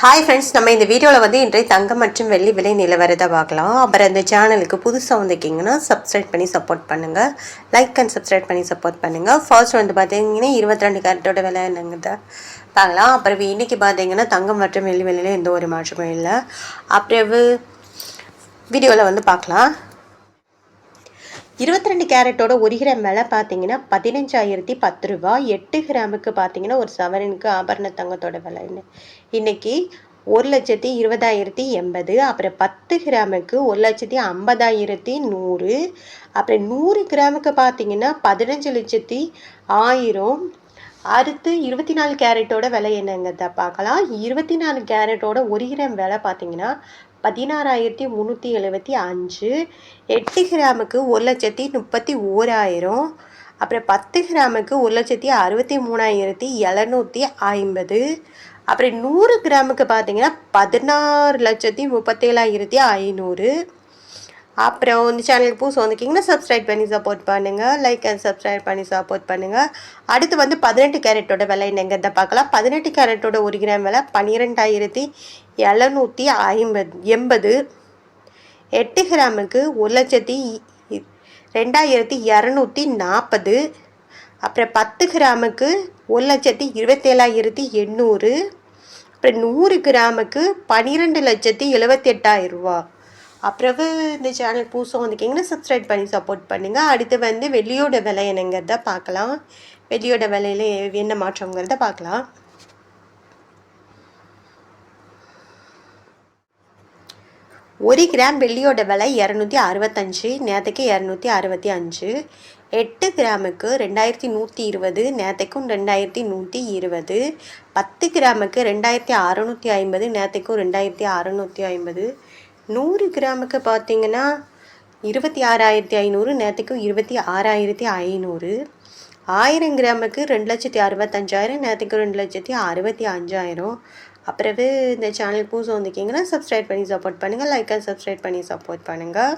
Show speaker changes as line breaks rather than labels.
Hi friends, நம்ம இந்த வீடியோவில் வந்து இன்றைய தங்கம் மற்றும் வெள்ளி விலை நிலவரத்தை பார்க்கலாம். அப்புறம் இந்த சேனலுக்கு புதுசாக வந்திருக்கீங்கன்னா சப்ஸ்கிரைப் பண்ணி சப்போர்ட் பண்ணுங்கள். லைக் அண்ட் சப்ஸ்கிரைப் பண்ணி சப்போர்ட் பண்ணுங்கள். ஃபர்ஸ்ட் வந்து பார்த்தீங்கன்னா 22 கேரட்டோட விலை என்னங்கிறத பார்க்கலாம். அப்புறம் இன்றைக்கி பார்த்தீங்கன்னா தங்கம் மற்றும் வெள்ளி விலையில் எந்த ஒரு மாற்றமும் இல்லை. அப்புறம் வீடியோவில் வந்து பார்க்கலாம். 22 கேரட்டோட 1 கிராம் விலை பார்த்தீங்கன்னா 15,010 ரூபா. 8 கிராமுக்கு பார்த்தீங்கன்னா ஒரு சவரனுக்கு ஆபரண தங்கத்தோட விலை இன்னைக்கு 1,20,080. அப்புறம் 10 கிராமுக்கு 1,50,100. அப்புறம் 100 கிராமுக்கு பார்த்தீங்கன்னா 15,00,1000. அடுத்து 24 கேரட்டோட விலை என்னங்கிறத பார்க்கலாம். 24 கேரட்டோட 1 கிராம் விலை பார்த்தீங்கன்னா 16,375. 8 கிராமுக்கு 1,31,1000. அப்புறம் 10 கிராமுக்கு 1,63,750. அப்புறம் 100 கிராமுக்கு பார்த்தீங்கன்னா 16,37,500. அப்புறம் இந்த சேனலுக்கு புதுசு வந்திருக்கீங்கன்னா சப்ஸ்கிரைப் பண்ணி சப்போர்ட் பண்ணுங்கள். லைக் அண்ட் சப்ஸ்கிரைப் பண்ணி சப்போர்ட் பண்ணுங்கள். அடுத்து வந்து 18 கேரட்டோட விலை என்னங்கிறத பார்க்கலாம். 18 கேரட்டோட 1 கிராம் விலை 12,780. 8 கிராமுக்கு 1,02,240. அப்புறம் 10 கிராமுக்கு 1,27,800. அப்புறம் 100 கிராமுக்கு 12,78,000 ரூபா. அப்புறம் இந்த சேனல் புதுசாக வந்திருக்கீங்கன்னா சப்ஸ்கிரைப் பண்ணி சப்போர்ட் பண்ணுங்கள். அடுத்து வந்து வெள்ளியோட விலை என்னங்கிறத பார்க்கலாம். வெள்ளியோட விலையில என்ன மாற்றங்கிறத பார்க்கலாம். ஒரு கிராம் வெள்ளியோட விலை 265, நேற்றுக்கு 265. 8 கிராமுக்கு 2,120, நேற்றுக்கும் 2,120. 10 கிராமுக்கு 2,650, நேற்றுக்கும் 2,650. 100 கிராமுக்கு பார்த்தீங்கன்னா 26,500, நேற்றுக்கும் 26,500. 1000 கிராமுக்கு 2,65,000, நேற்றுக்கு 2,65,000. அப்புறம் இந்த சேனல் புதுசு வந்திருக்கீங்கன்னா சப்ஸ்கிரைப் பண்ணி சப்போர்ட் பண்ணுங்கள். லைக் அண்ட் சப்ஸ்கிரைப் பண்ணி சப்போர்ட் பண்ணுங்கள்.